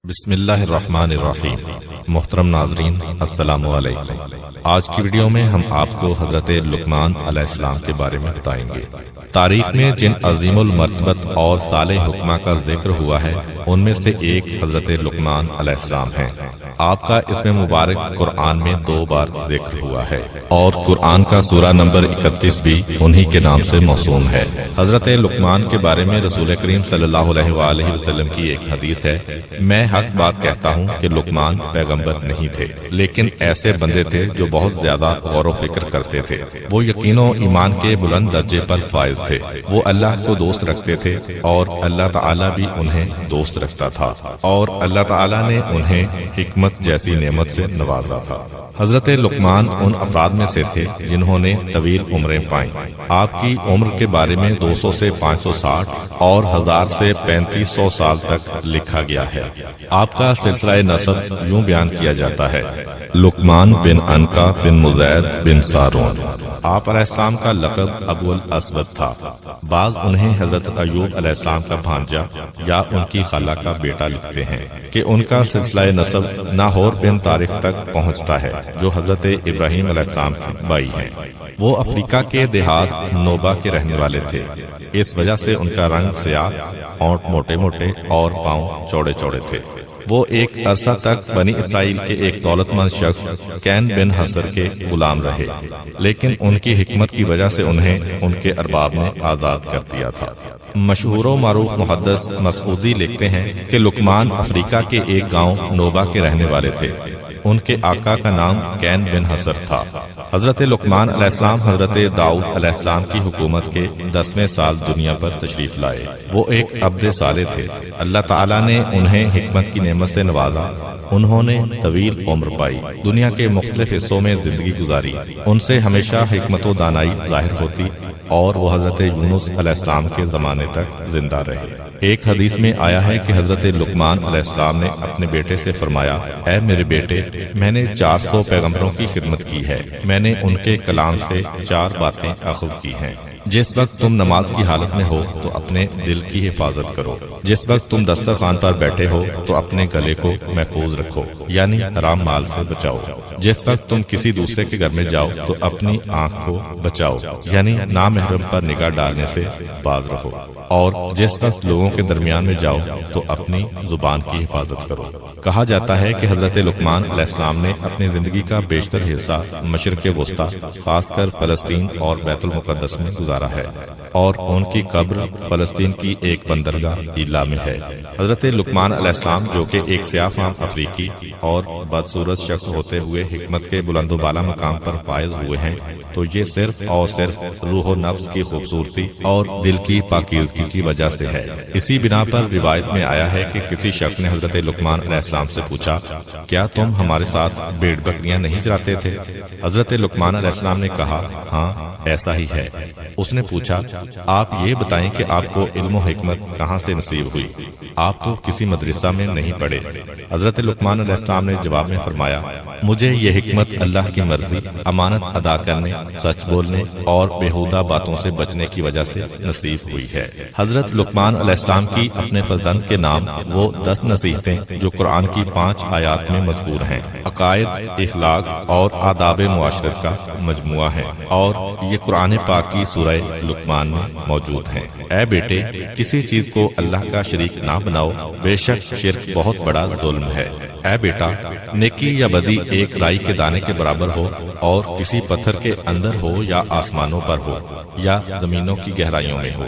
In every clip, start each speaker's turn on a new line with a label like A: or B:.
A: بسم اللہ الرحمن الرحیم۔ محترم ناظرین، السلام علیکم۔ آج کی ویڈیو میں ہم آپ کو حضرت لقمان علیہ السلام کے بارے میں بتائیں گے۔ تاریخ میں جن عظیم المرتبت اور صالح حکمہ کا ذکر ہوا ہے ان میں سے ایک حضرت لقمان علیہ السلام ہیں۔ آپ کا اس میں مبارک قرآن میں 2 بار ذکر ہوا ہے اور قرآن کا سورہ نمبر 31 بھی انہی کے نام سے موسوم ہے۔ حضرت لقمان کے بارے میں رسول کریم صلی اللہ علیہ وآلہ وسلم کی ایک حدیث ہے، میں حق بات کہتا ہوں کہ لقمان پیغمبر نہیں تھے، لیکن ایسے بندے تھے جو بہت زیادہ غور و فکر کرتے تھے۔ وہ یقین و ایمان کے بلند درجے پر فائز تھے۔ وہ اللہ کو دوست رکھتے تھے اور اللہ تعالیٰ بھی انہیں دوست رکھتا تھا، اور اللہ تعالیٰ نے انہیں حکمت جیسی نعمت سے نوازا تھا۔ حضرت لقمان ان افراد میں سے تھے جنہوں نے طویل عمریں پائیں۔ آپ کی عمر کے بارے میں 200 سے 560 اور 1000 سے 3500 سال تک لکھا گیا ہے۔ آپ کا سلسلہ نسب یوں بیان کیا جاتا ہے: لقمان بن عنقا بن مزید بن سارون۔ آپ علیہ السلام کا لقب ابو الاسود تھا۔ بعض انہیں حضرت ایوب علیہ السلام کا بھانجا یا ان کی خالہ کا بیٹا لکھتے ہیں کہ ان کا سلسلہ نسب ناہور بن طارق تک پہنچتا ہے جو حضرت ابراہیم علیہ السلام کے بھائی ہیں۔ وہ افریقہ کے دیہات نوبا کے رہنے والے تھے، اس وجہ سے ان کا رنگ سیاہ، ہونٹ موٹے موٹے اور پاؤں چوڑے چوڑے تھے۔ وہ ایک عرصہ تک بنی اسرائیل کے ایک دولت مند شخص کین بن حسر کے غلام رہے، لیکن ان کی حکمت کی وجہ سے انہیں ان کے ارباب نے آزاد کر دیا تھا۔ مشہور و معروف محدث مسعودی لکھتے ہیں کہ لقمان افریقہ کے ایک گاؤں نوبا کے رہنے والے تھے۔ ان کے آقا کا نام کین بن حسر تھا۔ حضرت لقمان علیہ السلام حضرت داؤد علیہ السلام کی حکومت کے 10ویں سال دنیا پر تشریف لائے۔ وہ ایک عبد صالح تھے۔ اللہ تعالیٰ نے انہیں حکمت کی نعمت سے نوازا۔ انہوں نے طویل عمر پائی، دنیا کے مختلف حصوں میں زندگی گزاری۔ ان سے ہمیشہ حکمت و دانائی ظاہر ہوتی اور وہ حضرت یونس علیہ السلام کے زمانے تک زندہ رہے۔ ایک حدیث میں آیا ہے کہ حضرت لقمان علیہ السلام نے اپنے بیٹے سے فرمایا: اے میرے بیٹے، میں نے 400 پیغمبروں کی خدمت کی ہے، میں نے ان کے کلام سے 4 باتیں اخذ کی ہیں۔ جس وقت تم نماز کی حالت میں ہو تو اپنے دل کی حفاظت کرو، جس وقت تم دسترخوان پر بیٹھے ہو تو اپنے گلے کو محفوظ رکھو، یعنی حرام مال سے بچاؤ، جس وقت تم کسی دوسرے کے گھر میں جاؤ تو اپنی آنکھ کو بچاؤ، یعنی نامحرم پر نگاہ ڈالنے سے باز رہو، اور جس وقت لوگوں کے درمیان میں جاؤ تو اپنی زبان کی حفاظت کرو۔ کہا جاتا ہے کہ حضرت لقمان علیہ السلام نے اپنی زندگی کا بیشتر حصہ مشرق وسطی، خاص کر فلسطین اور بیت المقدس میں گزارا ہے، اور ان کی قبر فلسطین کی ایک بندرگاہ ایلا میں ہے۔ حضرت لقمان علیہ السلام جو کہ ایک سیاہ فام افریقی اور بدصورت شخص ہوتے ہوئے حکمت کے بلند و بالا مقام پر فائز ہوئے ہیں، تو یہ صرف اور صرف روح و نفس کی خوبصورتی اور دل کی پاکیزگی کی وجہ سے ہے۔ اسی بنا پر روایت میں آیا ہے کہ کسی شخص نے حضرت لقمان علیہ السلام سے پوچھا: کیا تم ہمارے ساتھ بھیڑ بکریاں نہیں چراتے تھے؟ حضرت لقمان علیہ السلام نے کہا: ہاں، ایسا ہی ہے۔ اس نے پوچھا: آپ یہ بتائیں کہ آپ کو علم و حکمت کہاں سے نصیب ہوئی؟ آپ تو کسی مدرسہ میں نہیں پڑھے۔ حضرت لقمان علیہ السلام نے جواب میں فرمایا: مجھے یہ حکمت اللہ کی مرضی، امانت ادا کرنے، سچ بولنے اور بیہودہ باتوں سے بچنے کی وجہ سے نصیب ہوئی ہے۔ حضرت لقمان علیہ السلام کی اپنے فرزند کے نام وہ 10 نصیحتیں جو قرآن کی 5 آیات میں مذکور ہیں، عقائد، اخلاق اور آداب معاشرت کا مجموعہ ہے، اور یہ قرآن پاک کی سورہ لقمان میں موجود ہیں۔ اے بیٹے، کسی چیز کو اللہ کا شریک نہ بناؤ، بے شک شرک بہت بڑا ظلم ہے۔ اے بیٹا، نیکی یا بدی ایک رائی کے دانے کے برابر ہو، اور کسی پتھر کے اندر ہو یا آسمانوں پر ہو یا زمینوں کی گہرائیوں میں ہو،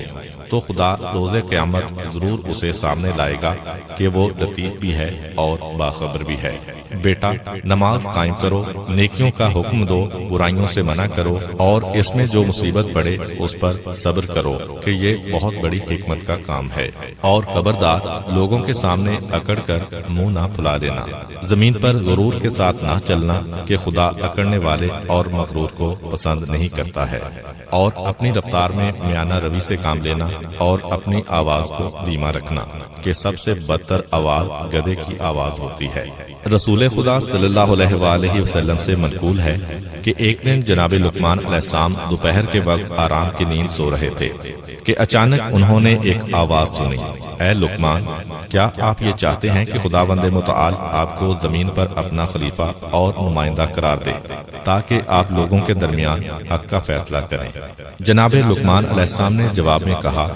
A: تو خدا روز قیامت ضرور اسے سامنے لائے گا کہ وہ لطیف بھی ہے اور باخبر بھی ہے۔ بیٹا، نماز قائم کرو، نیکیوں کا حکم دو، برائیوں سے منع کرو، اور اس میں جو مصیبت پڑے اس پر صبر کرو کہ یہ بہت بڑی حکمت کا کام ہے۔ اور خبردار، لوگوں کے سامنے اکڑ کر منہ نہ پھلا دینا، زمین پر غرور کے ساتھ نہ چلنا کہ خدا اکڑنے والے اور مغرور کو پسند نہیں کرتا ہے، اور اپنی رفتار میں میانہ روی سے کام لینا اور اپنی آواز کو دھیما رکھنا کہ سب سے بدتر آواز گدھے کی آواز ہوتی ہے۔ رسول خدا صلی اللہ علیہ وآلہ وسلم سے منقول ہے کہ ایک دن جناب لقمان علیہ السلام دوپہر کے وقت آرام کی نیند سو رہے تھے کہ اچانک انہوں نے ایک آواز سنی، اے لقمان، کیا آپ یہ چاہتے ہیں کہ خداوند متعال آپ کو زمین پر اپنا خلیفہ اور نمائندہ قرار دے تاکہ آپ لوگوں کے درمیان حق کا فیصلہ کریں؟ جناب لقمان علیہ السلام نے جواب میں کہا،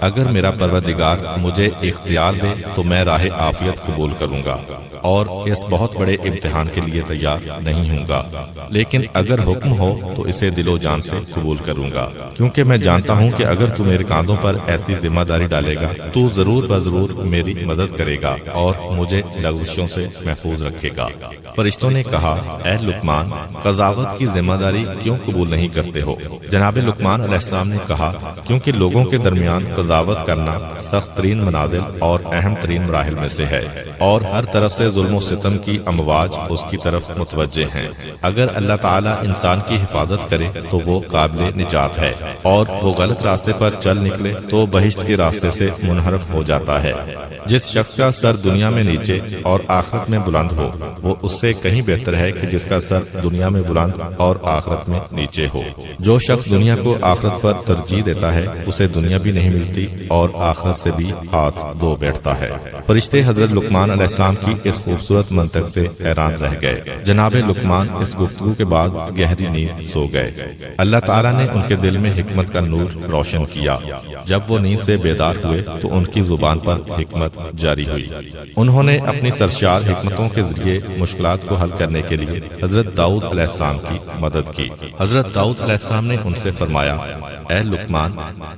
A: اگر میرا پروردگار مجھے اختیار دے تو میں راہ عافیت قبول کروں گا اور اس بہت بڑے امتحان کے لیے تیار نہیں ہوں گا، لیکن اگر حکم ہو تو اسے دل و جان سے قبول کروں گا، کیونکہ میں جانتا ہوں کہ اگر تو میرے کاندھوں پر ایسی ذمہ داری ڈالے گا تو ضرور بضرور میری مدد کرے گا اور مجھے لغزشوں سے محفوظ رکھے گا۔ فرشتوں نے کہا، اے لقمان، قضاوت کی ذمہ داری کیوں قبول نہیں کرتے ہو؟ جناب لقمان علیہ السلام نے کہا، کیونکہ لوگوں کے درمیان قضاوت کرنا سخت ترین منازل اور اہم ترین مراحل میں سے ہے، اور ہر طرف سے ظلم و ستم کی امواج اس کی طرف متوجہ ہیں۔ اگر اللہ تعالیٰ انسان کی حفاظت کرے تو وہ قابل نجات ہے، اور وہ غلط راستے پر چل نکلے تو بہشت کے راستے سے منحرف ہو جاتا ہے۔ جس شخص کا سر دنیا میں نیچے اور آخرت میں بلند ہو وہ اس سے کہیں بہتر ہے کہ جس کا سر دنیا میں بلند اور آخرت میں نیچے ہو۔ جو شخص دنیا کو آخرت پر ترجیح دیتا ہے اسے دنیا بھی نہیں ملتی اور آخرت سے بھی ہاتھ دھو بیٹھتا ہے۔ فرشتے حضرت لقمان علیہ السلام کی اس خوبصورت منطق سے حیران رہ گئے۔ جناب لقمان اس گفتگو کے بعد گہری نیند سو گئے۔ اللہ تعالیٰ نے ان کے دل میں حکمت کا نور روشن کیا۔ جب وہ نیند سے بیدار ہوئے تو ان کی زبان پر حکمت جاری ہوئی۔ انہوں نے اپنی سرشار حکمتوں کے ذریعے مشکلات کو حل کرنے کے لیے حضرت داؤد علیہ السلام کی مدد کی۔ حضرت داؤد علیہ السلام نے ان سے فرمایا، اے لقمان،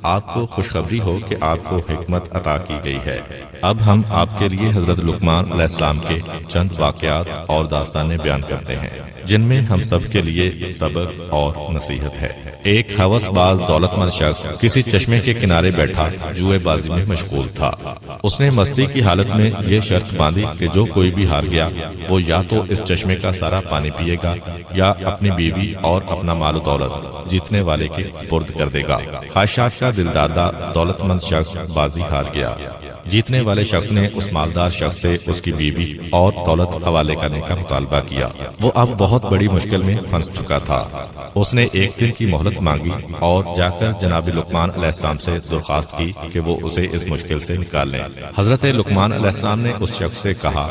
A: آپ کو خوشخبری ہو کہ آپ کو حکمت عطا کی گئی ہے۔ اب ہم آپ کے لیے حضرت لقمان علیہ السلام کے چند واقعات اور داستانیں بیان کرتے ہیں جن میں ہم سب کے لیے سبق اور نصیحت ہے۔ ایک ہوس باز دولت مند شخص کسی چشمے کے کنارے بیٹھا جوئے بازی میں مشغول تھا۔ اس نے مستی کی حالت میں یہ شرط باندھی کہ جو کوئی بھی ہار گیا وہ یا تو اس چشمے کا سارا پانی پیے گا یا اپنی بیوی اور اپنا مال و دولت جیتنے والے کے سپرد کر دے گا۔ خواہشات کا دلدادہ دولت مند شخص بازی ہار گیا۔ جیتنے والے شخص نے اس مالدار شخص سے اس کی بیوی اور دولت حوالے کرنے کا مطالبہ کیا۔ وہ اب بہت بڑی مشکل میں پھنس چکا تھا۔ اس نے ایک دن کی مہلت مانگی اور جا کر جناب لقمان علیہ السلام سے درخواست کی کہ وہ اسے اس مشکل سے نکال لیں۔ حضرت لقمان علیہ السلام نے اس شخص سے کہا،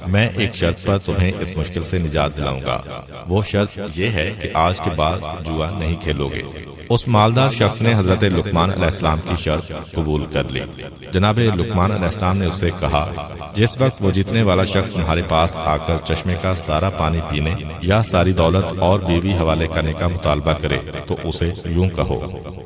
A: میں ایک شرط پر تمہیں اس مشکل سے نجات دلاؤں گا۔ وہ شرط یہ ہے کہ آج کے بعد جوا نہیں کھیلو گے۔ اس مالدار شخص نے حضرت لقمان علیہ السلام کی شرط قبول کر لی۔ جناب لقمان علیہ السلام نے اس سے کہا، جس وقت وہ جیتنے والا شخص تمہارے پاس آ کر چشمے کا سارا پانی پینے یا ساری دولت اور بیوی حوالے کرنے کا مطالبہ کرے تو اسے یوں کہو،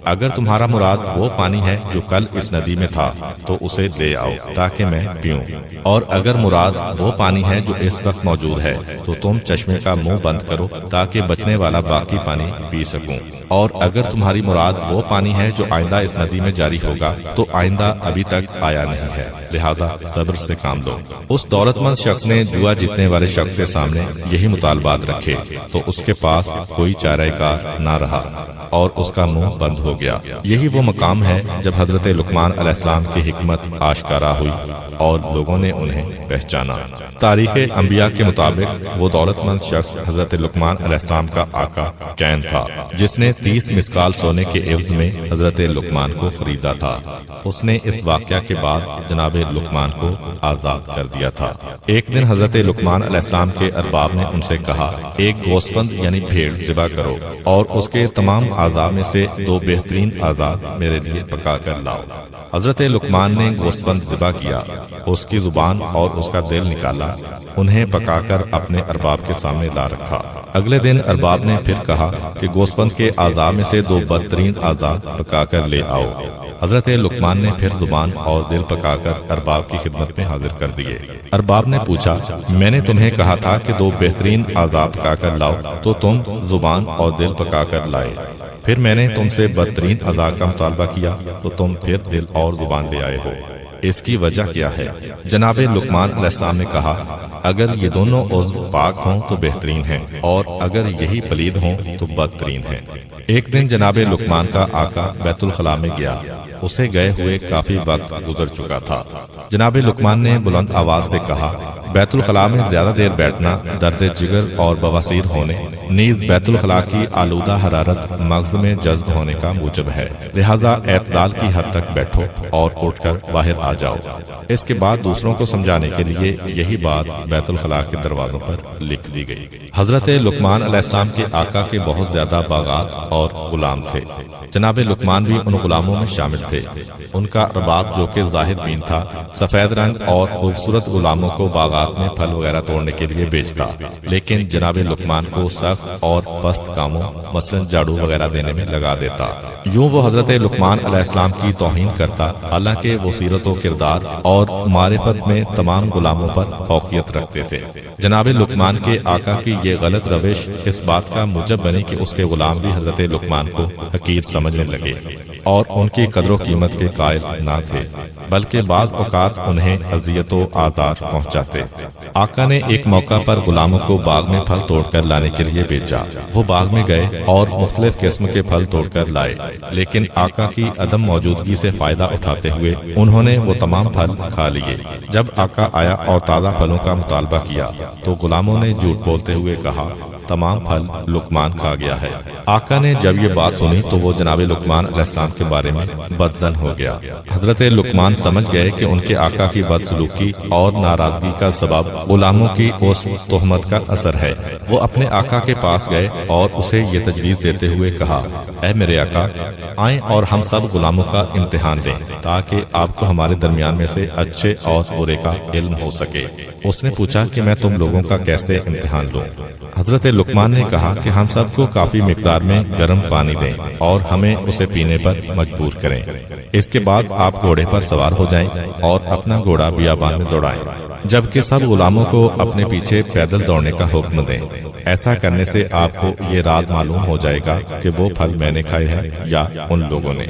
A: اگر تمہارا مراد وہ پانی ہے جو کل اس ندی میں تھا تو اسے لے آؤ تاکہ میں پیوں، اور اگر مراد وہ پانی ہے جو اس وقت موجود ہے تو تم چشمے کا منہ بند کرو تاکہ بچنے والا باقی پانی پی سکوں، اور اگر تمہاری مراد وہ پانی ہے جو آئندہ اس ندی میں جاری ہوگا تو آئندہ ابھی تک آیا نہیں ہے، لہذا صبر سے کام لو۔ اس دولت مند شخص نے جوا جیتنے والے شخص کے سامنے یہی مطالبات رکھے تو اس کے پاس کوئی چارہ کار نہ رہا اور اس کا منہ بند ہو گیا۔ یہی وہ مقام ہے جب حضرت لقمان علیہ السلام کی حکمت آشکارا ہوئی اور لوگوں نے انہیں پہچانا۔ تاریخ انبیاء کے مطابق وہ دولت مند شخص حضرت لقمان علیہ السلام کا آقا کین تھا جس نے 30 مسکال سونے کے عوض میں حضرت لقمان کو خریدا تھا۔ اس نے اس واقعہ کے بعد جناب لقمان کو آزاد کر دیا تھا۔ ایک دن حضرت لقمان علیہ السلام کے ارباب نے ان سے کہا، ایک گوسفند یعنی بھیڑ ذبح کرو اور اس کے تمام اعضاء میں سے 2 بہترین اعضاء میرے لیے پکا کر لاؤ۔ حضرت لقمان نے گوسفند ذبح کیا، اس کی زبان اور اس کا دل نکالا، انہیں پکا کر اپنے ارباب کے سامنے لا رکھا۔ اگلے دن ارباب نے پھر کہا کہ گوسفند کے اعضاء میں سے 2 بدترین اعضاء پکا کر لے آؤ۔ حضرت لقمان نے پھر زبان اور دل پکا کر ارباب کی خدمت میں حاضر کر دیے۔ ارباب نے پوچھا، میں نے تمہیں کہا تھا کہ 2 بہترین اعضاء پکا کر لاؤ تو تم زبان اور دل پکا کر لائے، پھر میں نے تم سے بدترین اعضاء کا مطالبہ کیا تو تم پھر دل اور زبان لے آئے ہو، اس کی وجہ کیا ہے؟ جناب لقمان علیہ السلام نے کہا، اگر یہ دونوں عضو پاک ہوں تو بہترین ہیں اور اگر یہی پلید ہوں تو بدترین ہیں۔ ایک دن جناب لقمان کا آقا بیت الخلاء میں گیا اسے گئے ہوئے کافی وقت گزر چکا تھا۔ جناب لقمان نے بلند آواز سے کہا، بیت الخلاء میں زیادہ دیر بیٹھنا درد جگر اور بواسیر ہونے، نیز بیت الخلاء کی آلودہ حرارت مغز میں جذب ہونے کا موجب ہے، لہذا اعتدال کی حد تک بیٹھو اور اٹھ کر باہر آ جاؤ۔ اس کے بعد دوسروں کو سمجھانے کے لیے یہی بات بیت الخلاء کے دروازوں پر لکھ دی گئی۔ حضرت لقمان علیہ السلام کے آقا کے بہت زیادہ باغات اور غلام تھے۔ جناب لقمان بھی ان غلاموں میں شامل تھے۔ ان کا ارباب جو کہ ظاہر بین تھا، سفید رنگ اور خوبصورت غلاموں کو باغات میں پھل وغیرہ توڑنے کے لیے بیچتا، لیکن جناب لقمان کو سخت اور پست کاموں مثلا جھاڑو وغیرہ دینے میں لگا دیتا۔ یوں وہ حضرت لقمان علیہ السلام کی توہین کرتا، حالانکہ وہ سیرت و کردار اور معرفت میں تمام غلاموں پر فوقیت رکھتے تھے۔ جناب لقمان کے آقا کی یہ غلط روش اس بات کا موجب بنی کہ اس کے غلام بھی حضرت لقمان کو حقیر سمجھنے لگے اور ان کی قدر و قیمت کے قائل نہ تھے، بلکہ بعض اوقات انہیں اذیت و آزار پہنچاتے۔ آقا نے ایک موقع پر غلاموں کو باغ میں پھل توڑ کر لانے کے لیے بھیجا۔ وہ باغ میں گئے اور مختلف قسم کے پھل توڑ کر لائے، لیکن آقا کی عدم موجودگی سے فائدہ اٹھاتے ہوئے انہوں نے وہ تمام پھل کھا لیے۔ جب آقا آیا اور تازہ پھلوں کا مطالبہ کیا تو غلاموں نے جھوٹ بولتے ہوئے کہا، تمام پھل لقمان کھا گیا ہے۔ آقا نے جب یہ بات سنی تو وہ جناب لقمان علیہ السلام کے بارے میں بدظن ہو گیا۔ حضرت لقمان سمجھ گئے کہ ان کے آقا کی بدسلوکی اور ناراضگی کا سبب غلاموں کی اس تہمت کا اثر ہے۔ وہ اپنے آقا کے پاس گئے اور اسے یہ تجویز دیتے ہوئے کہا، اے میرے آقا، آئیں اور ہم سب غلاموں کا امتحان لیں تاکہ آپ کو ہمارے درمیان میں سے اچھے اور برے کا علم ہو سکے۔ اس نے پوچھا کہ میں تم لوگوں کا کیسے امتحان لوں؟ حضرت لقمان نے کہا کہ ہم سب کو کافی مقدار میں گرم پانی دیں اور ہمیں اسے پینے پر مجبور کریں۔ اس کے بعد آپ گھوڑے پر سوار ہو جائیں اور اپنا گھوڑا بیابان میں دوڑائیں، جبکہ سب غلاموں کو اپنے پیچھے پیدل دوڑنے کا حکم دیں۔ ایسا کرنے سے آپ کو یہ راز معلوم ہو جائے گا کہ وہ پھل میں نے کھائے ہیں یا ان لوگوں نے۔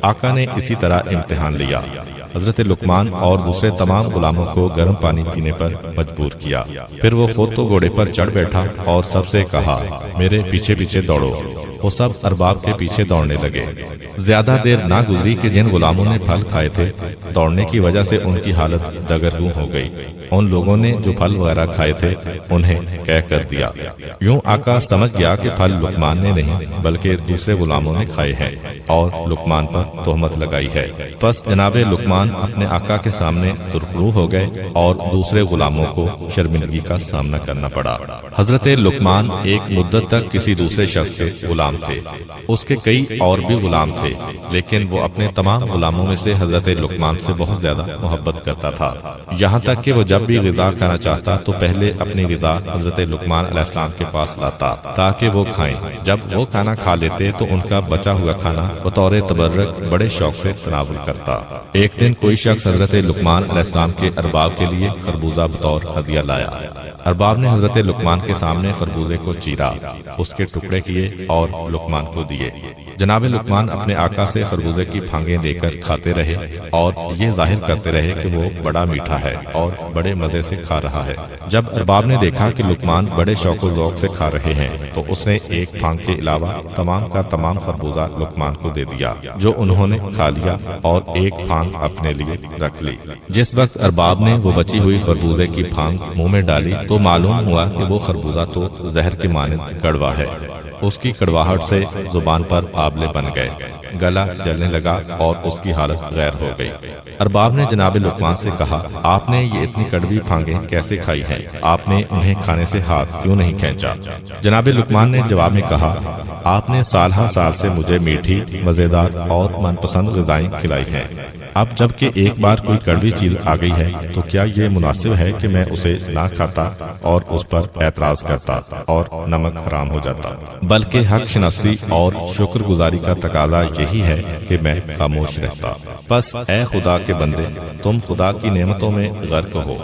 A: آقا نے اسی طرح امتحان لیا۔ حضرت لقمان اور دوسرے تمام غلاموں کو گرم پانی پینے پر مجبور کیا۔ پھر وہ خود تو گھوڑے پر چڑھ بیٹھا اور سب سے کہا، میرے پیچھے پیچھے دوڑو۔ وہ سب ارباب کے پیچھے دوڑنے لگے۔ زیادہ دیر نہ گزری کہ جن غلاموں نے پھل کھائے تھے، دوڑنے کی وجہ سے ان کی حالت دگرگوں ہو گئی۔ ان لوگوں نے جو پھل وغیرہ کھائے تھے انہیں قید کر دیا۔ یوں آقا سمجھ گیا کہ پھل لقمان نے نہیں بلکہ دوسرے غلاموں نے کھائے ہیں اور لقمان پر تہمت لگائی ہے۔ پس جناب لقمان اپنے آقا کے سامنے سرخرو ہو گئے اور دوسرے غلاموں کو شرمندگی کا سامنا کرنا پڑا۔ حضرت لقمان ایک مدت تک کسی دوسرے شخص کے غلام تھے۔ اس کے کئی اور بھی غلام تھے، لیکن وہ اپنے تمام غلاموں میں سے حضرت لقمان سے بہت زیادہ محبت کرتا تھا، یہاں تک کہ وہ جب بھی غذا کھانا چاہتا تو پہلے اپنی غذا حضرت لقمان علیہ السلام کے پاس لاتا تاکہ وہ کھائیں۔ جب وہ کھانا کھا لیتے تو ان کا بچا ہوا کھانا بطور تبرک بڑے شوق سے تناول کرتا۔ ایک دن کوئی شخص حضرت لقمان علیہ السلام کے ارباب کے لیے خربوزہ بطور ہدیہ لایا۔ ارباب نے حضرت لقمان کے سامنے خربوزے کو چیرا، اس کے ٹکڑے کیے اور لقمان کو دیے۔ جناب لقمان اپنے آقا سے خربوزے کی پھانگیں لے کر کھاتے رہے اور یہ ظاہر کرتے رہے کہ وہ بڑا میٹھا ہے اور بڑے مزے سے کھا رہا ہے۔ جب ارباب نے دیکھا کہ لقمان بڑے شوق و ذوق سے کھا رہے ہیں تو اس نے ایک پھانگ کے علاوہ تمام کا تمام خربوزہ لقمان کو دے دیا، جو انہوں نے کھا لیا اور ایک پھانگ اپنے لیے رکھ لی۔ جس وقت ارباب نے وہ بچی ہوئی خربوزے کی پھانگ منہ میں ڈالی تو معلوم ہوا کہ وہ خربوزہ تو زہر کے مانند کڑوا ہے۔ اس کی کڑواہٹ سے زبان پر آبلے بن گئے، گلا جلنے لگا اور اس کی حالت غیر ہو گئی۔ ارباب نے جناب لقمان سے کہا، آپ نے یہ اتنی کڑوی پھانگیں کیسے کھائی ہیں؟ آپ نے انہیں کھانے سے ہاتھ کیوں نہیں کھینچا؟ جناب لقمان نے جواب میں کہا، آپ نے سال ہر سال سے مجھے میٹھی، مزیدار اور من پسند غذائیں کھلائی ہیں۔ اب جب کہ ایک بار کوئی کڑوی چیز آ گئی ہے تو کیا یہ مناسب ہے کہ میں اسے نہ کھاتا اور اس پر اعتراض کرتا اور نمک حرام ہو جاتا؟ بلکہ حق شناسی اور شکر گزاری کا تقاضا یہی ہے کہ میں خاموش رہتا۔ بس اے خدا کے بندے، تم خدا کی نعمتوں میں غرق ہو،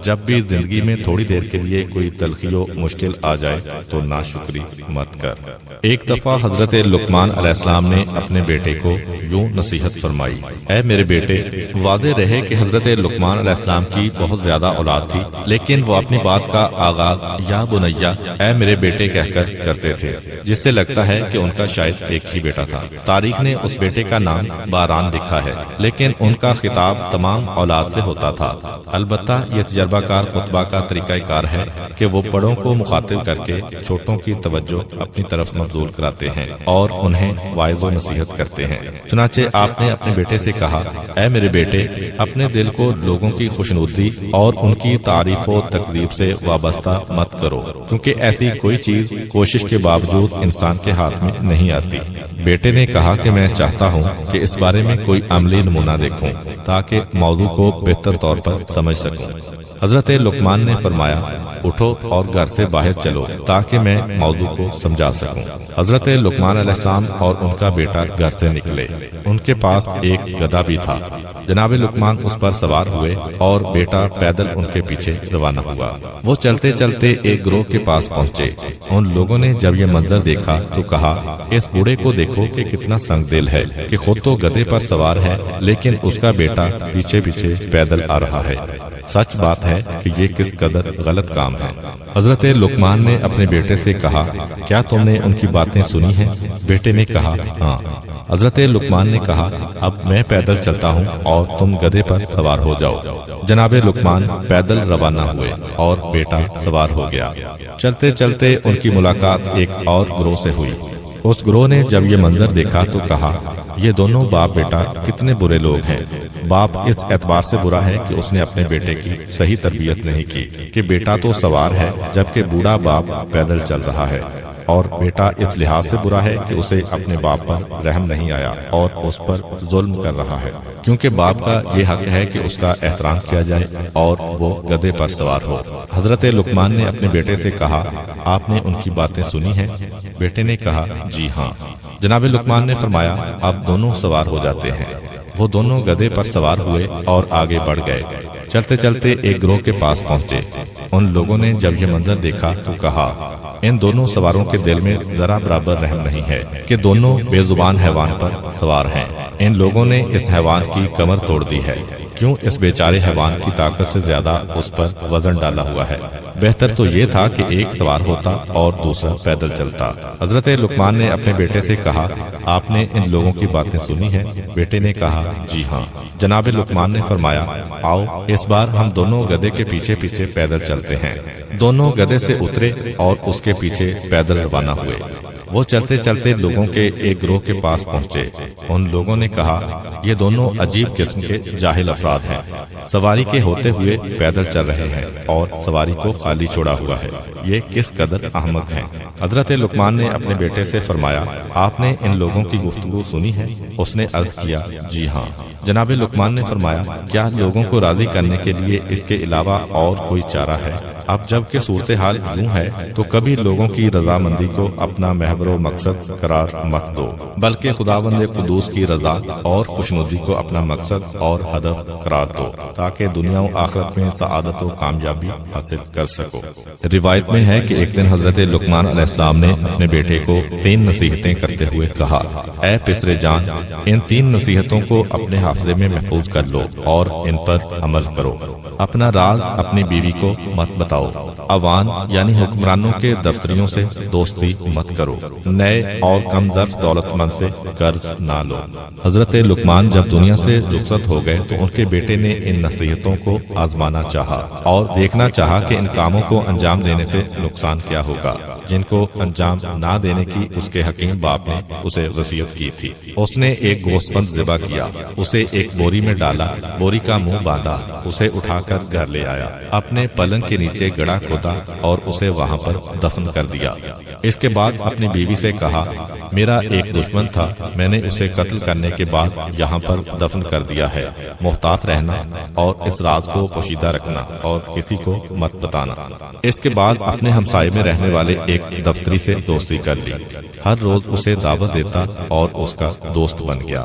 A: جب بھی زندگی میں تھوڑی دیر کے لیے کوئی تلخی و مشکل آ جائے تو ناشکری مت کر۔ ایک دفعہ حضرت لقمان علیہ السلام نے اپنے بیٹے کو یوں نصیحت فرمائی، اے میرے بیٹے، واضح رہے کہ حضرت لقمان علیہ السلام کی بہت زیادہ اولاد تھی، لیکن وہ اپنی بات کا آغاز یا بنیا، اے میرے بیٹے کہہ کر کرتے تھے، جس سے لگتا ہے کہ ان کا شاید ایک ہی بیٹا تھا۔ تاریخ نے اس بیٹے کا نام باران لکھا ہے، لیکن ان کا خطاب تمام اولاد سے ہوتا تھا۔ البتہ یہ تجربہ کار خطبہ کا طریقہ کار ہے کہ وہ بڑوں کو مخاطب کر کے چھوٹوں کی توجہ اپنی طرف مبذول کراتے ہیں اور انہیں واعظ و نصیحت کرتے ہیں۔ چنانچہ آپ نے اپنے بیٹے سے کہا، اے میرے بیٹے، اپنے دل کو لوگوں کی خوشنودی اور ان کی تعریف و تقریب سے وابستہ مت کرو، کیونکہ ایسی کوئی چیز کوشش کے باوجود انسان کے ہاتھ میں نہیں آتی۔ بیٹے نے کہا کہ میں چاہتا ہوں کہ اس بارے میں کوئی عملی نمونہ دیکھوں تاکہ موضوع کو بہتر طور پر سمجھ سکوں۔ حضرت لقمان نے فرمایا، اٹھو اور گھر سے باہر چلو تاکہ میں موضوع کو سمجھا سکوں۔ حضرت لقمان علیہ السلام اور ان کا بیٹا گھر سے نکلے۔ ان کے پاس ایک گدھا بھی تھا۔ جناب لقمان اس پر سوار ہوئے اور بیٹا پیدل ان کے پیچھے روانہ ہوا۔ وہ چلتے چلتے ایک گروہ کے پاس پہنچے۔ ان لوگوں نے جب یہ منظر دیکھا تو کہا، اس بوڑھے کو دیکھو کہ کتنا سنگ دل ہے کہ خود تو گدھے پر سوار ہے، لیکن اس کا بیٹا پیچھے پیچھے پیدل آ رہا ہے۔ سچ بات ہے کہ یہ کس قدر غلط کام ہے۔ حضرت لقمان نے اپنے بیٹے سے کہا، کیا تم نے ان کی باتیں سنی ہیں؟ بیٹے نے کہا، ہاں۔ حضرت لقمان نے کہا، اب میں پیدل چلتا ہوں اور تم گدھے پر سوار ہو جاؤ۔ جناب لقمان پیدل روانہ ہوئے اور بیٹا سوار ہو گیا۔ چلتے چلتے ان کی ملاقات ایک اور گروہ سے ہوئی۔ اس گروہ نے جب یہ منظر دیکھا تو کہا، یہ دونوں باپ بیٹا کتنے برے لوگ ہیں۔ باپ اس اعتبار سے برا ہے کہ اس نے اپنے بیٹے کی صحیح تربیت نہیں کی کہ بیٹا تو سوار ہے جبکہ بوڑھا باپ پیدل چل رہا ہے، اور بیٹا اس لحاظ سے برا ہے کہ اسے اپنے باپ پر رحم نہیں آیا اور اس پر ظلم کر رہا ہے، کیونکہ باپ کا یہ حق ہے کہ اس کا احترام کیا جائے اور وہ گدھے پر سوار ہو۔ حضرت لقمان نے اپنے بیٹے سے کہا، آپ نے ان کی باتیں سنی ہیں؟ بیٹے نے کہا، جی ہاں۔ جناب لقمان نے فرمایا، اب دونوں سوار ہو جاتے ہیں۔ وہ دونوں گدھے پر سوار ہوئے اور آگے بڑھ گئے۔ چلتے چلتے ایک گروہ کے پاس پہنچے۔ ان لوگوں نے جب یہ منظر دیکھا تو کہا، ان دونوں سواروں کے دل میں ذرا برابر رحم نہیں ہے کہ دونوں بے زبان حیوان پر سوار ہیں۔ ان لوگوں نے اس حیوان کی کمر توڑ دی ہے، کیوں اس بیچارے حیوان کی طاقت سے زیادہ اس پر وزن ڈالا ہوا ہے۔ بہتر تو یہ تھا کہ ایک سوار ہوتا اور دوسرا پیدل چلتا۔ حضرت لقمان نے اپنے بیٹے سے کہا، آپ نے ان لوگوں کی باتیں سنی ہیں؟ بیٹے نے کہا، جی ہاں۔ جناب لقمان نے فرمایا، آؤ اس بار ہم دونوں گدھے کے پیچھے پیچھے پیدل چلتے ہیں۔ دونوں گدھے سے اترے اور اس کے پیچھے پیدل روانہ ہوئے۔ وہ چلتے چلتے لوگوں کے ایک گروہ کے پاس پہنچے۔ ان لوگوں نے کہا، یہ دونوں عجیب قسم کے جاہل افراد ہیں، سواری کے ہوتے ہوئے پیدل چل رہے ہیں اور سواری کو خالی چھوڑا ہوا ہے، یہ کس قدر احمق ہیں۔ حضرت لقمان نے اپنے بیٹے سے فرمایا، آپ نے ان لوگوں کی گفتگو سنی ہے؟ اس نے عرض کیا، جی ہاں۔ جناب لقمان نے فرمایا، کیا لوگوں کو راضی کرنے کے لیے اس کے علاوہ اور کوئی چارہ ہے؟ اب جب کہ صورتحال یوں ہے تو کبھی لوگوں کی رضامندی کو اپنا محور و مقصد قرار مت دو، بلکہ خداوند قدوس کی رضا اور خوشنودی کو اپنا مقصد اور ہدف قرار دو، تاکہ دنیا و آخرت میں سعادت و کامیابی حاصل کر سکو۔ روایت میں ہے کہ ایک دن حضرت لقمان علیہ السلام نے اپنے بیٹے کو 3 نصیحتیں کرتے ہوئے کہا، اے پسر جان، ان 3 نصیحتوں کو اپنے حافظے میں محفوظ کر لو اور ان پر عمل کرو۔ اپنا راز اپنی بیوی کو مت بتاؤ، عوان یعنی حکمرانوں کے دفتریوں سے دوستی مت کرو، نئے اور کم ظرف دولت مند سے قرض نہ لو۔ حضرت لقمان جب دنیا سے رخصت ہو گئے تو ان کے بیٹے نے ان نصیحتوں کو آزمانا چاہا اور دیکھنا چاہا کہ ان کاموں کو انجام دینے سے نقصان کیا ہوگا جن کو انجام نہ دینے کی اس کے حکیم باپ نے اسے وصیت کی تھی۔ اس نے ایک گوسفند ذبح کیا، اسے ایک بوری میں ڈالا، بوری کا منہ باندھا، اسے اٹھا کر گھر لے آیا، اپنے پلنگ کے نیچے گڑھا کھودا اور اسے وہاں پر دفن کر دیا۔ اس کے بعد اپنی بیوی سے کہا، میرا ایک دشمن تھا، میں نے اسے قتل کرنے کے بعد یہاں پر دفن کر دیا ہے، محتاط رہنا اور اس راز کو پوشیدہ رکھنا اور کسی کو مت بتانا۔ اس کے بعد اپنے ہمسائے میں رہنے والے ایک دفتری سے دوستی کر لی، ہر روز اسے دعوت دیتا اور اس کا دوست بن گیا۔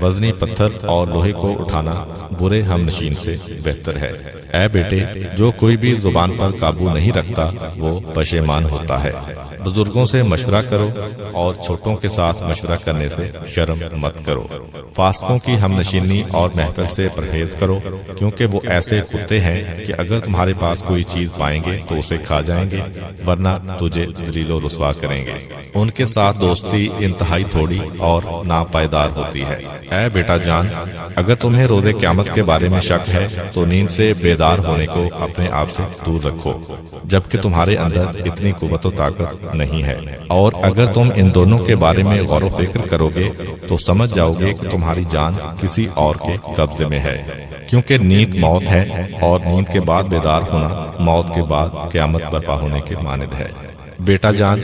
A: وزنی پتھر اور لوہے کو اٹھانا برے ہم نشین سے بہتر ہے۔ اے بیٹے، جو کوئی بھی زبان پر قابو نہیں رکھتا وہ پشیمان ہوتا ہے۔ بزرگوں سے مشورہ کرو اور چھوٹوں کے ساتھ مشورہ کرنے سے شرم مت کرو۔ فاسقوں کی ہم نشینی اور محفل سے پرہیز کرو، کیونکہ وہ ایسے کتے ہیں کہ اگر تمہارے پاس کوئی چیز پائیں گے تو اسے کھا جائیں گے، ورنہ تجھے ذلیل و رسوا کریں گے۔ ان کے ساتھ دوستی انتہائی تھوڑی اور ناپائیدار ہوتی ہے۔ اے بیٹا جان، اگر تمہیں روز قیامت کے بارے میں شک ہے تو نیند سے بیدار ہونے کو اپنے آپ سے دور رکھو، جبکہ تمہارے اندر اتنی قوت و طاقت نہیں ہے۔ اور اگر تم ان دونوں کے بارے میں غور و فکر کرو گے تو سمجھ جاؤ گے کہ تمہاری جان کسی اور کے قبضے میں ہے، کیونکہ نیند موت ہے اور نیند کے بعد بیدار ہونا موت کے بعد قیامت برپا ہونے کے مانند ہے۔ بیٹا جان،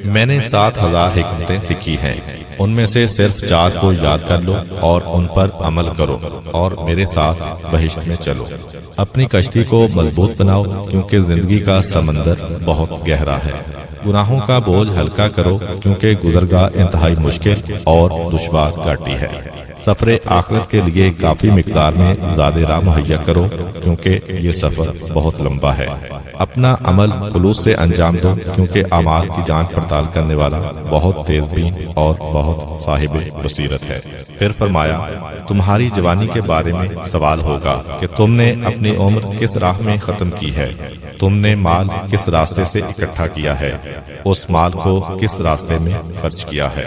A: میں نے 7000 حکمتیں سیکھی ہیں، ان میں سے صرف 4 کو یاد کر لو اور ان پر عمل کرو اور میرے ساتھ بہشت میں چلو۔ اپنی کشتی کو مضبوط بناؤ، کیونکہ زندگی کا سمندر بہت گہرا ہے۔ گناہوں کا بوجھ ہلکا کرو، کیونکہ گزرگاہ انتہائی مشکل اور دشوار گھاٹی ہے۔ سفر آخرت کے لیے کافی مقدار میں زاد راہ مہیا کرو، کیونکہ یہ سفر بہت لمبا ہے۔ اپنا عمل خلوص سے انجام دو، کیونکہ اعمال کی جانچ پڑتال کرنے والا بہت تیز بین اور بہت صاحب بصیرت ہے۔ پھر فرمایا، تمہاری جوانی کے بارے میں سوال ہوگا کہ تم نے اپنی عمر کس راہ میں ختم کی ہے، تم نے مال کس راستے سے اکٹھا کیا ہے، اس مال کو کس راستے میں خرچ کیا ہے۔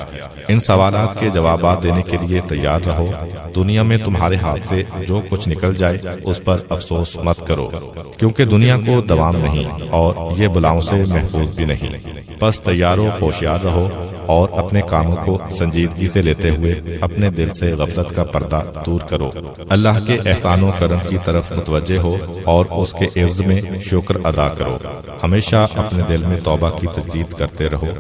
A: ان سوالات کے جوابات دینے کے لیے تیار رہو۔ دنیا میں تمہارے ہاتھ سے جو کچھ نکل جائے اس پر افسوس مت کرو، کیونکہ دنیا کو دوام نہیں اور یہ بلاؤں سے محفوظ بھی نہیں۔ بس تیار و ہوشیار رہو اور اپنے کاموں کو سنجیدگی سے لیتے ہوئے اپنے دل سے غفلت کا پردہ دور کرو۔ اللہ کے احسان و کرم کی طرف متوجہ ہو اور اس کے عوض میں شکر ادا کرو۔ ہمیشہ اپنے دل میں توبہ کی تجدید کرتے رہو،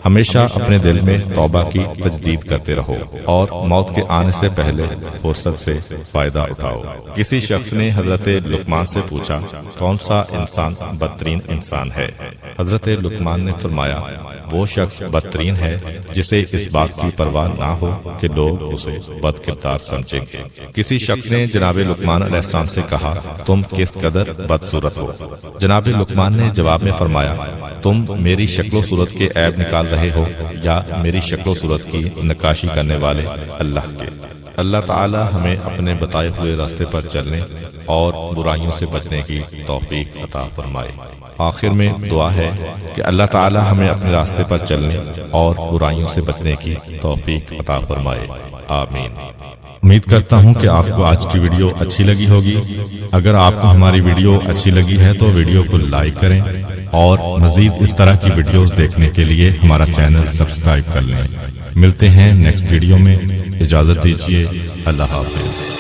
A: ہمیشہ اپنے دل میں توبہ کی تجدید کرتے رہو اور موت کے آنے سے پہلے فرصت سے فائدہ اٹھاؤ۔ کسی شخص نے حضرت لقمان سے پوچھا، کون سا انسان بدترین انسان ہے؟ حضرت لقمان نے فرمایا، وہ شخص بدترین ہے جسے اس بات کی پرواہ نہ ہو کہ لوگ اسے بد کردار سمجھیں گے۔ کسی شخص نے جناب لقمان علیہ السلام سے کہا، تم کس قدر بدصورت ہو؟ جناب لقمان نے جواب میں فرمایا، تم میری شکل و صورت کے عیب نکال رہے ہو یا میری شکل و صورت کی نقاشی کرنے والے اللہ کے؟ اللہ تعالی ہمیں اپنے بتائے ہوئے راستے پر چلنے اور برائیوں سے بچنے کی توفیق عطا فرمائے۔ آخر میں دعا ہے کہ اللہ تعالی ہمیں اپنے راستے پر چلنے اور برائیوں سے بچنے کی توفیق عطا فرمائے، آمین۔ امید کرتا ہوں کہ آپ کو آج کی ویڈیو اچھی لگی ہوگی۔ اگر آپ کو ہماری ویڈیو اچھی لگی ہے تو ویڈیو کو لائک کریں اور مزید اس طرح کی ویڈیوز دیکھنے کے لیے ہمارا چینل سبسکرائب کر لیں۔ ملتے ہیں نیکسٹ ویڈیو میں، اجازت دیجیے، اللہ حافظ۔